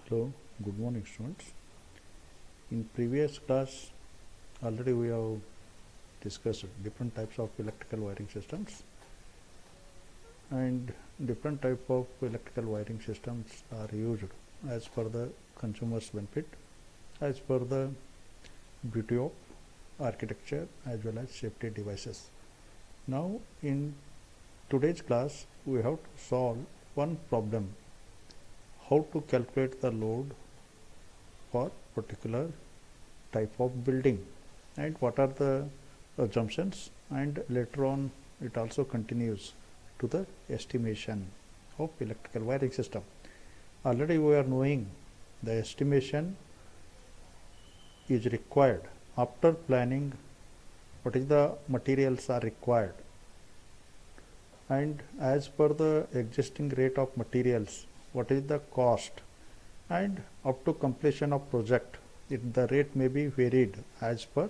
Hello, good morning students. In previous class already we have discussed different types of electrical wiring systems, and different type of electrical wiring systems are used as per the consumer's benefit, as per the beauty of architecture as well as safety devices. Now in today's class we have to solve one problem: how to calculate the load for particular type of building and what are the assumptions, and later on it also continues to the estimation of electrical wiring system. Already we are knowing the estimation is required after planning what is the materials are required, and as per the existing rate of materials what is the cost, and up to completion of project the rate may be varied as per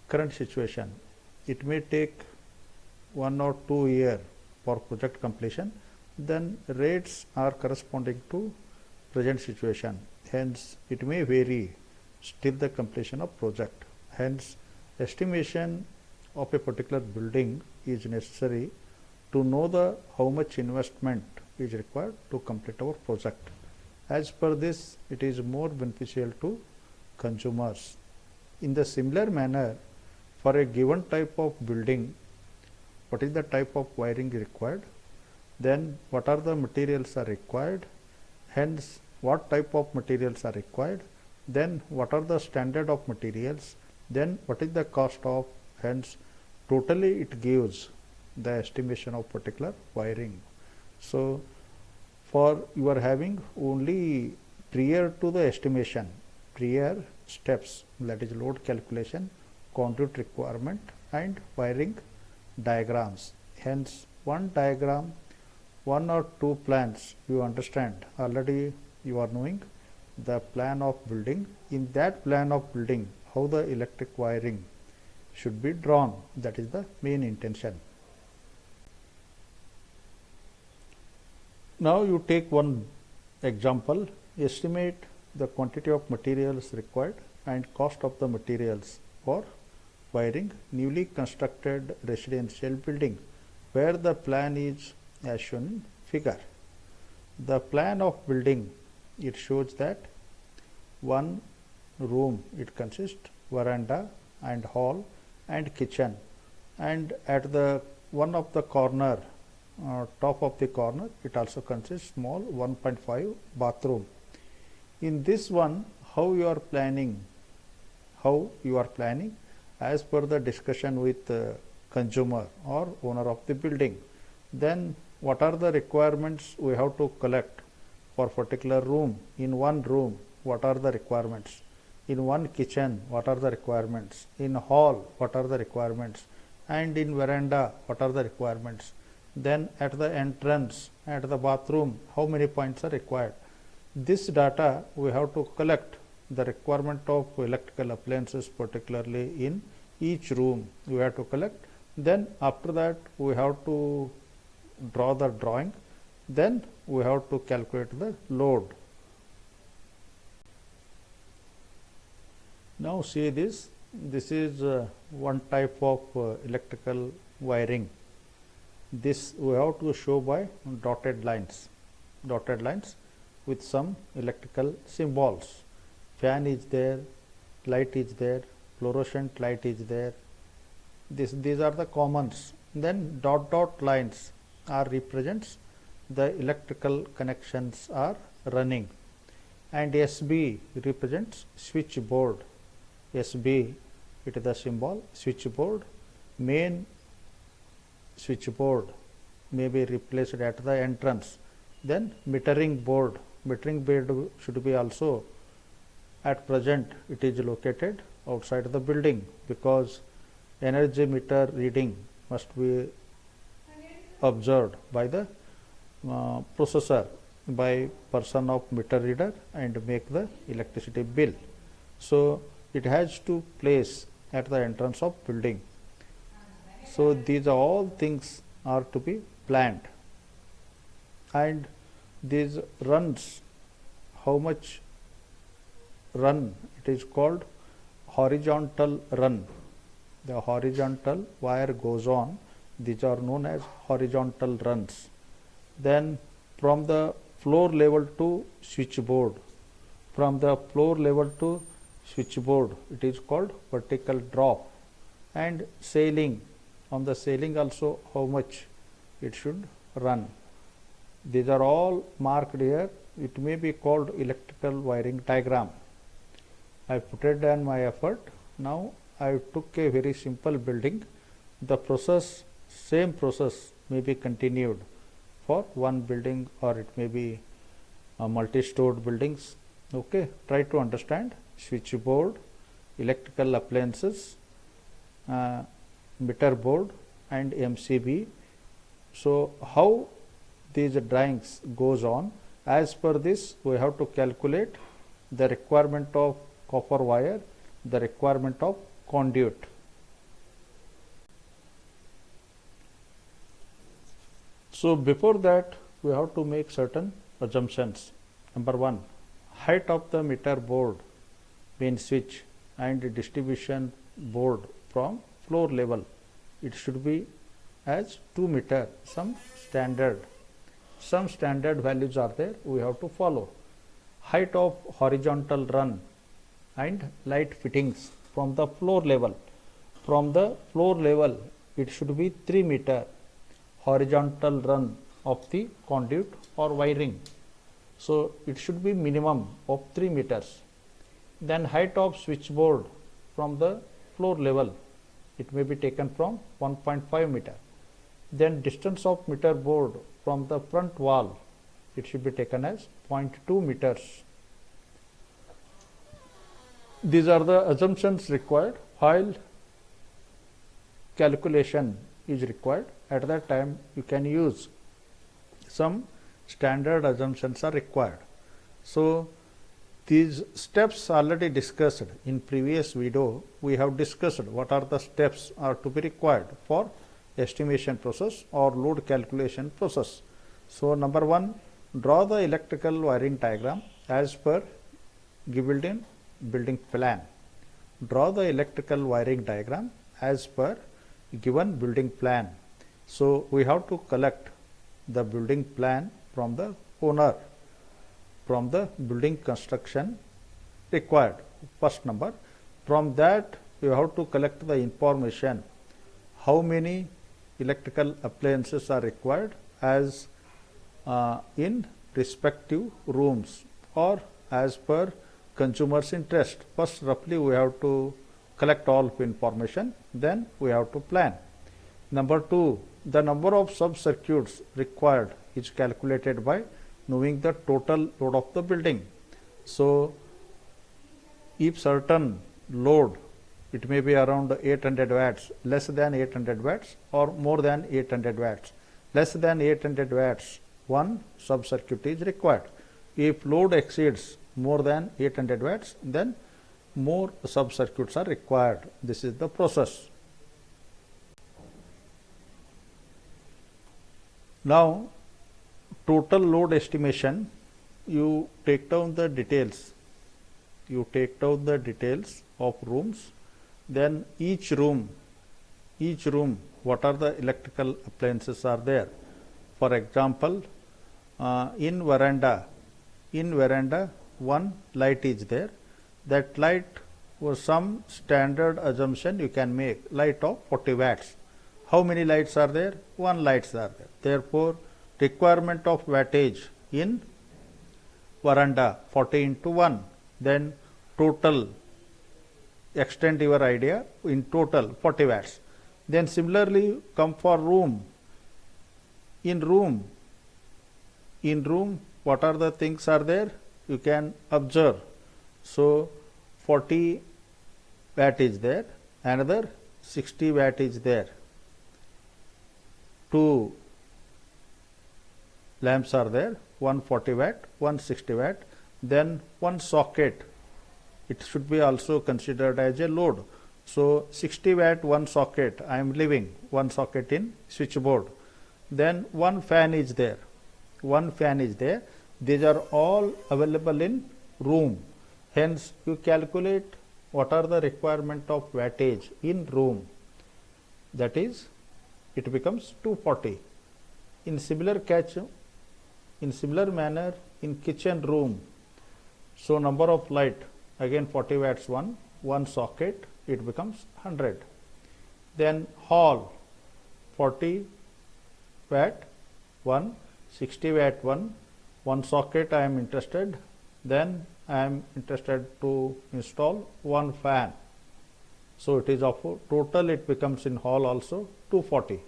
current situation. It may take 1 or 2 years for project completion, then rates are corresponding to present situation, hence it may vary till the completion of project. Hence estimation of a particular building is necessary to know the how much investment is required to complete our project. As per this, it is more beneficial to consumers. In the similar manner, for a given type of building, what is the type of wiring required, then what are the materials are required, hence what type of materials are required, then what are the standard of materials, then what is the cost of, hence totally it gives the estimation of particular wiring. So for you are having only prior to the estimation, prior steps, that is load calculation, conduit requirement and wiring diagrams. Hence one diagram, 1 or 2 plans you understand, already you are knowing the plan of building. In that plan of building how the electric wiring should be drawn, that is the main intention. Now you take one example, estimate the quantity of materials required and cost of the materials for wiring newly constructed residential building, where the plan is as shown in figure. The plan of building, it shows that one room, it consists veranda and hall and kitchen, and at the one of the corner, top of the corner, it also consists small 1.5 bathroom. In this one, how you are planning as per the discussion with consumer or owner of the building. Then what are the requirements we have to collect for particular room? In one room what are the requirements, in one kitchen what are the requirements, in hall what are the requirements, and in veranda what are the requirements. Then at the entrance, at the bathroom, how many points are required. This data we have to collect the requirement of electrical appliances, particularly in each room we have to collect. Then after that we have to draw the drawing, then we have to calculate the load. Now see this is one type of electrical wiring. This we have to show by dotted lines with some electrical symbols. Fan is there, light is there, fluorescent light is there. These are the commons. Then dot lines are represents the electrical connections are running, and SB represents switchboard. SB, it is the symbol switchboard. Main switchboard may be replaced at the entrance. Then metering board should be also, at present it is located outside the building, because energy meter reading must be observed by the processor, by person of meter reader, and make the electricity bill. So it has to place at the entrance of building. So these all things are to be planned, and these runs how much run, it is called horizontal run. The horizontal wire goes on, these are known as horizontal runs. Then from the floor level to switchboard, from the floor level to switchboard, it is called vertical drop. And ceiling, on the ceiling also how much it should run. These are all marked here. It may be called electrical wiring diagram. I put it down my effort. Now I took a very simple building. The process, same process may be continued for one building, or it may be multi-stored buildings. Okay, try to understand switchboard, electrical appliances, meter board and MCB. So how these drawings goes on, as per this we have to calculate the requirement of copper wire, the requirement of conduit. So before that we have to make certain assumptions. Number one, height of the meter board, main switch and distribution board from floor level, it should be as 2 meter, some standard values are there, we have to follow. Height of horizontal run and light fittings from the floor level, it should be 3 meter horizontal run of the conduit or wiring. So it should be minimum of 3 meters. Then height of switchboard from the floor level, it may be taken from 1.5 meter. Then distance of meter board from the front wall, it should be taken as 0.2 meters. These are the assumptions required while calculation is required. At that time you can use some standard assumptions are required. So these steps already discussed in previous video. We have discussed what are the steps are to be required for estimation process or load calculation process. So number one, draw the electrical wiring diagram as per given building plan. Draw the electrical wiring diagram as per given building plan. So we have to collect the building plan from the owner, from the building construction required. First number, from that you have to collect the information how many electrical appliances are required as in respective rooms or as per consumer's interest. First roughly we have to collect all information, then we have to plan. Number two, the number of sub-circuits required is calculated by knowing the total load of the building. So if certain load, it may be around 800 watts, less than 800 watts or more than 800 watts. Less than 800 watts, one sub-circuit is required. If load exceeds more than 800 watts, then more sub-circuits are required. This is the process. Now total load estimation, you take down the details. You take down the details of rooms. Then each room, what are the electrical appliances are there. For example, in veranda, one light is there. That light was some standard assumption you can make, light of 40 watts. How many lights are there? One lights are there. Therefore, requirement of wattage in veranda 40 into 1. Then total, extend your idea, in total 40 watts. Then similarly come for room. In room, what are the things are there? You can observe. So 40 watt is there, another 60 watt is there. Two lamps are there, one 40 watt, one 60 watt. Then one socket, it should be also considered as a load. So 60 watt one socket, I am leaving one socket in switchboard. Then one fan is there, These are all available in room. Hence, you calculate what are the requirement of wattage in room. That is, it becomes 240. In similar manner, in kitchen room, so number of light, again 40 watts one socket, it becomes 100. Then hall, 40 watt one, 60 watt one socket I am interested. Then I am interested to install one fan. So it is of total, it becomes in hall also 240.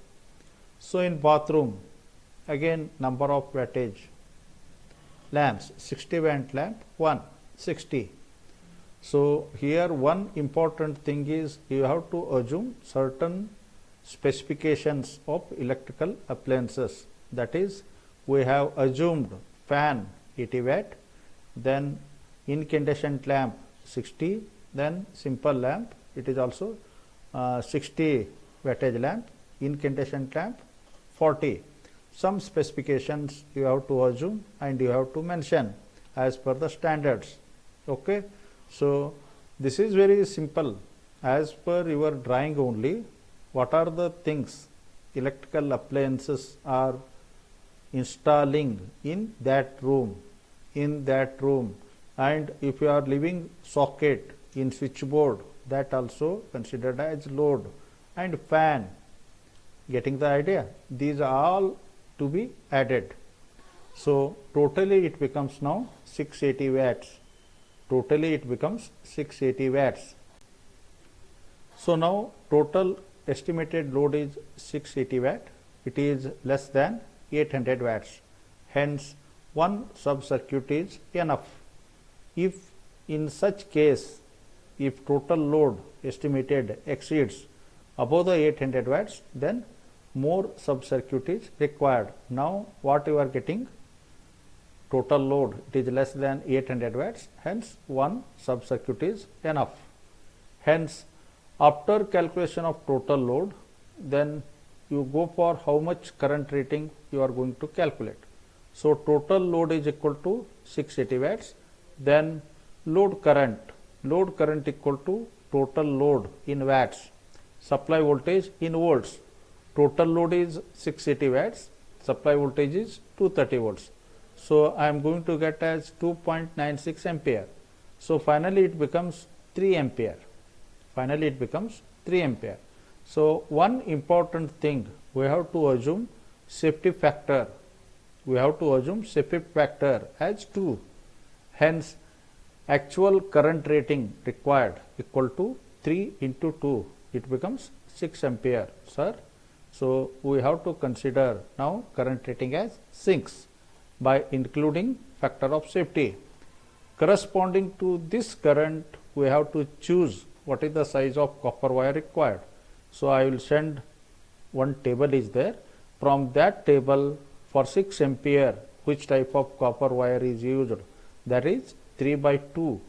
So in bathroom, again number of wattage. Lamps, 60 watt lamp, 60. So here one important thing is you have to assume certain specifications of electrical appliances. That is, we have assumed fan 80 watt, then incandescent lamp 60, then simple lamp, it is also 60 wattage lamp, incandescent lamp 40. Some specifications you have to assume and you have to mention as per the standards. Okay. So this is very simple. As per your drawing only, what are the things electrical appliances are installing in that room, and if you are leaving socket in switchboard, that also considered as load, and fan. Getting the idea? These are all to be added. So totally it becomes now 680 watts. Totally it becomes 680 watts. So now total estimated load is 680 watt. It is less than 800 watts. Hence one sub circuit is enough. If in such case, if total load estimated exceeds above the 800 watts, then more sub circuit is required. Now what you are getting? Total load, it is less than 800 watts, hence one sub circuit is enough. Hence, after calculation of total load, then you go for how much current rating you are going to calculate. So total load is equal to 680 watts, then load current equal to total load in watts, supply voltage in volts. Total load is 680 watts, supply voltage is 230 volts. So I am going to get as 2.96 ampere. So finally it becomes 3 ampere. So one important thing, we have to assume safety factor. As 2. Hence actual current rating required equal to 3 into 2. It becomes 6 ampere, sir. So we have to consider now current rating as 6 by including factor of safety. Corresponding to this current, we have to choose what is the size of copper wire required. So I will send one table is there. From that table, for 6 ampere, which type of copper wire is used? That is 3 by 22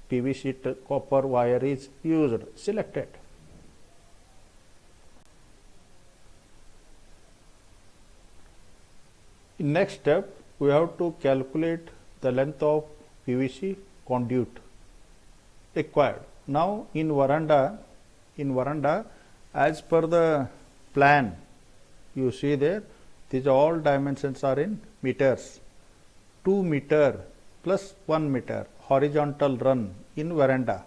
PVC copper wire is used, selected. In next step, we have to calculate the length of PVC conduit required. Now in veranda, as per the plan, you see there, these all dimensions are in meters. 2 meter plus 1 meter horizontal run in veranda.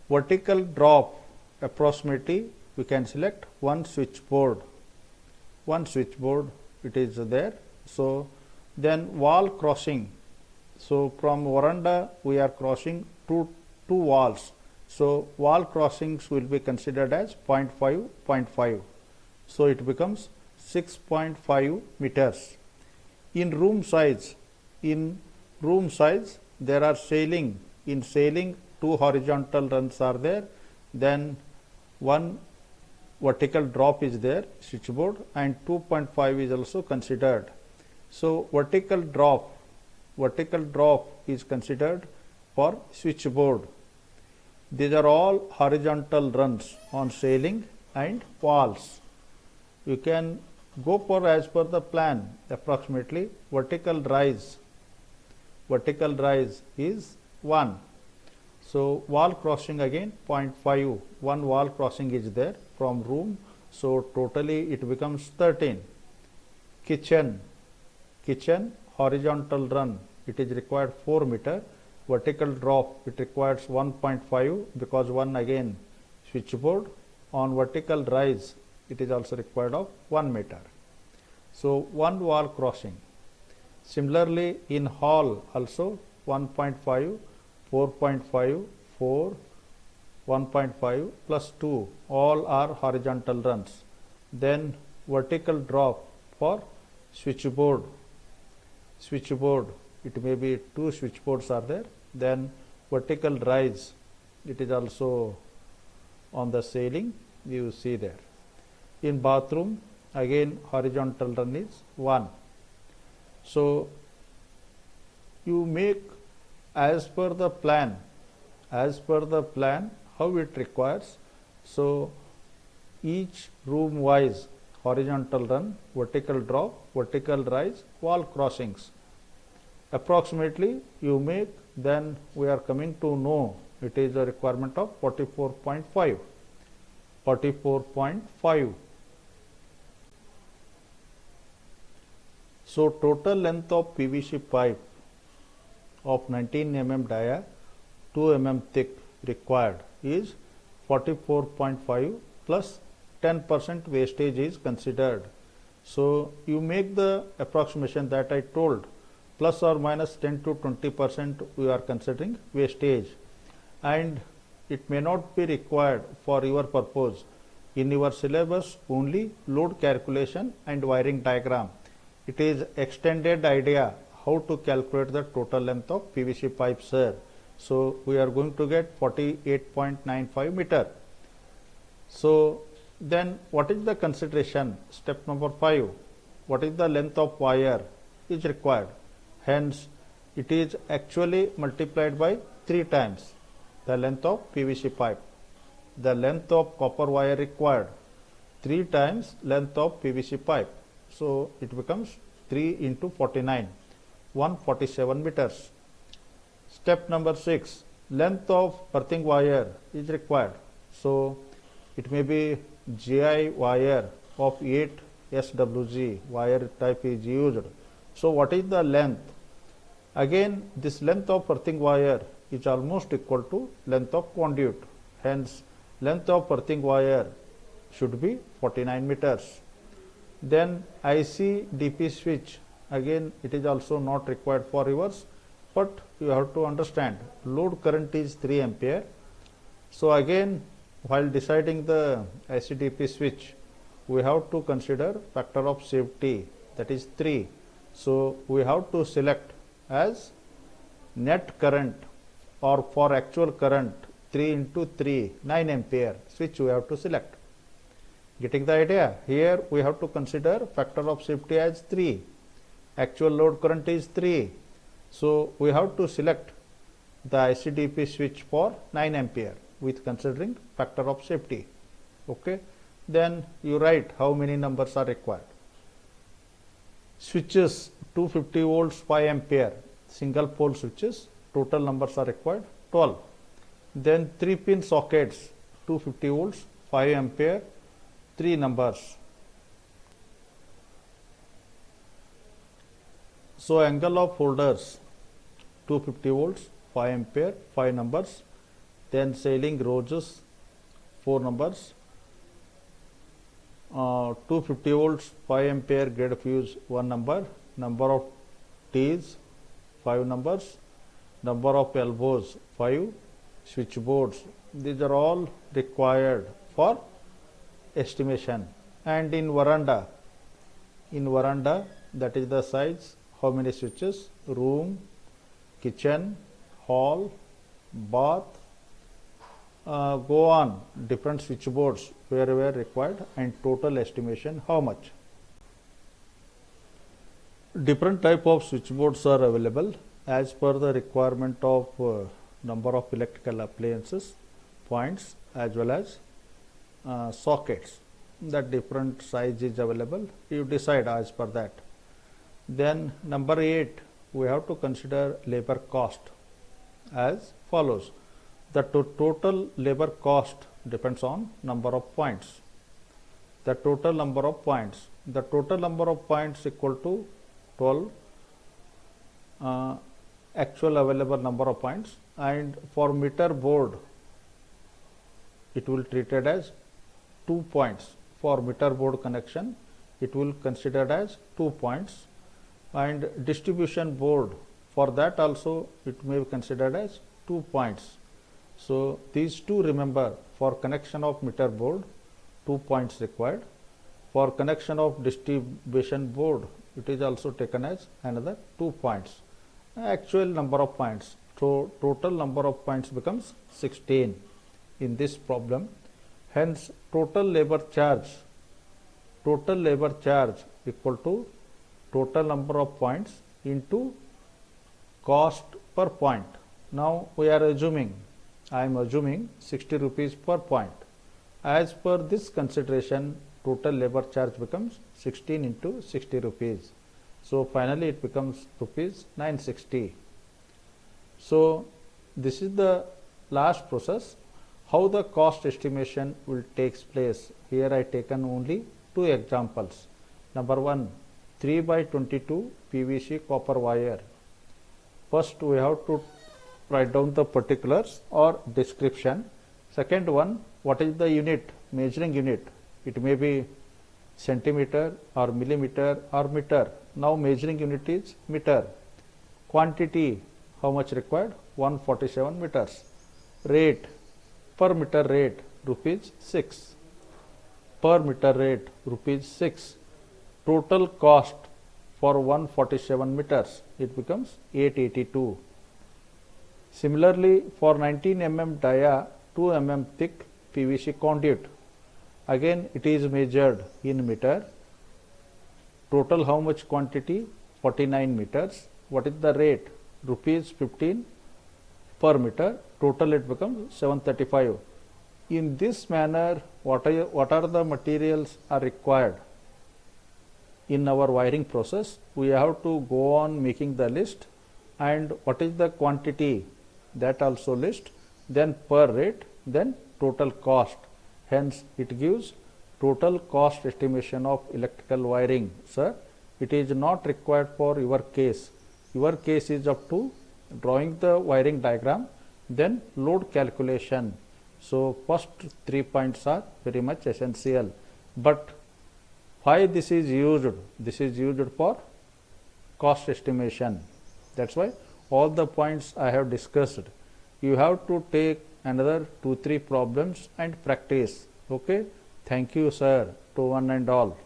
Vertical drop approximately we can select one switchboard it is there. So then wall crossing. So from veranda we are crossing two walls. So wall crossings will be considered as 0.5. So it becomes 6.5 meters. In room size, there are ceiling. In ceiling, 2 horizontal runs are there. Then one vertical drop is there, switchboard, and 2.5 is also considered. So vertical drop is considered for switchboard. These are all horizontal runs on ceiling and walls. You can go for as per the plan approximately vertical rise is 1. So wall crossing again 0.5, one wall crossing is there from room, so totally it becomes 13. Kitchen horizontal run, it is required 4 meter, vertical drop it requires 1.5 because one again switchboard. On vertical rise it is also required of 1 meter. So one wall crossing. Similarly in hall also 1.5, 4.5, 4, 1.5 plus 2 all are horizontal runs. Then vertical drop for switchboard, it may be 2 switchboards are there. Then vertical rise, it is also on the ceiling, you see there. In bathroom again horizontal run is 1. So you make as per the plan how it requires. So each room wise horizontal run, vertical drop, vertical rise, wall crossings approximately you make, then we are coming to know it is a requirement of 44.5. So total length of PVC pipe of 19 mm dia, 2 mm thick required is 44.5 plus 10% wastage is considered. So you make the approximation that I told, plus or minus 10 to 20% we are considering wastage, and it may not be required for your purpose. In your syllabus only load calculation and wiring diagram. It is extended idea how to calculate the total length of PVC pipe, sir. So we are going to get 48.95 meter. So then what is the consideration? Step number 5. What is the length of wire is required? Hence it is actually multiplied by 3 times the length of PVC pipe. The length of copper wire required 3 times length of PVC pipe. So it becomes 3 into 49, 147 meters. Step number 6. Length of earthing wire is required. So it may be GI wire of 8 SWG wire type is used. So what is the length? Again this length of earthing wire is almost equal to length of conduit. Hence length of earthing wire should be 49 meters. Then IC DP switch, again it is also not required for yours, but you have to understand load current is 3 ampere. So again while deciding the IC/DP switch we have to consider factor of safety, that is 3. So we have to select as net current or for actual current 3 into 3, 9 ampere switch we have to select. Getting the idea? Here we have to consider factor of safety as 3. Actual load current is 3. So we have to select the IC/DP switch for 9 ampere with considering factor of safety. Okay. Then you write how many numbers are required. Switches 250 volts 5 ampere single pole switches, total numbers are required 12. Then 3 pin sockets 250 volts 5 ampere 3 numbers. So angle of holders 250 volts 5 ampere 5 numbers. Then sailing roses 4 numbers. 250 volts 5 ampere grade fuse 1 number. Number of T's 5 numbers. Number of elbows 5. Switchboards, these are all required for estimation. And in veranda that is the size, how many switches, room, kitchen, hall, bath, go on different switchboards wherever required, and total estimation how much. Different type of switchboards are available as per the requirement of number of electrical appliances, points as well as sockets. that different size is available, you decide as per that. Then number 8, we have to consider labor cost as follows. The total labor cost depends on number of points. The total number of points equal to 12 actual available number of points, and for meter board it will treated as 2 points. For meter board connection it will considered as 2 points, and distribution board, for that also it may be considered as 2 points. So these two, remember, for connection of meter board 2 points required. For connection of distribution board it is also taken as another 2 points. Actual number of points, so total number of points becomes 16 in this problem. Hence total labor charge equal to total number of points into cost per point. Now we are assuming, I am assuming 60 rupees per point. As per this consideration, total labor charge becomes 16 into 60 rupees. So finally it becomes rupees 960. So this is the last process. How the cost estimation will takes place? Here I taken only 2 examples. Number 1, 3/22 PVC copper wire. First we have to write down the particulars or description. Second one, what is the unit, measuring unit? It may be centimeter or millimeter or meter. Now measuring unit is meter. Quantity, how much required? 147 meters. Rate, per meter rate rupees 6. Per meter rate rupees 6. Total cost for 147 meters, it becomes 882. Similarly, for 19 mm dia, 2 mm thick PVC conduit, again it is measured in meter. Total how much quantity? 49 meters. What is the rate? Rupees 15 per meter. Total it becomes 735. In this manner, what are the materials are required in our wiring process? We have to go on making the list, and what is the quantity, that also list, then per rate, then total cost. Hence it gives total cost estimation of electrical wiring. Sir, it is not required for your case. Your case is up to drawing the wiring diagram, then load calculation. So first 3 points are very much essential. But why this is used? This is used for cost estimation. That's why all the points I have discussed. You have to take another 2-3 problems and practice. Okay. Thank you, sir, to one and all.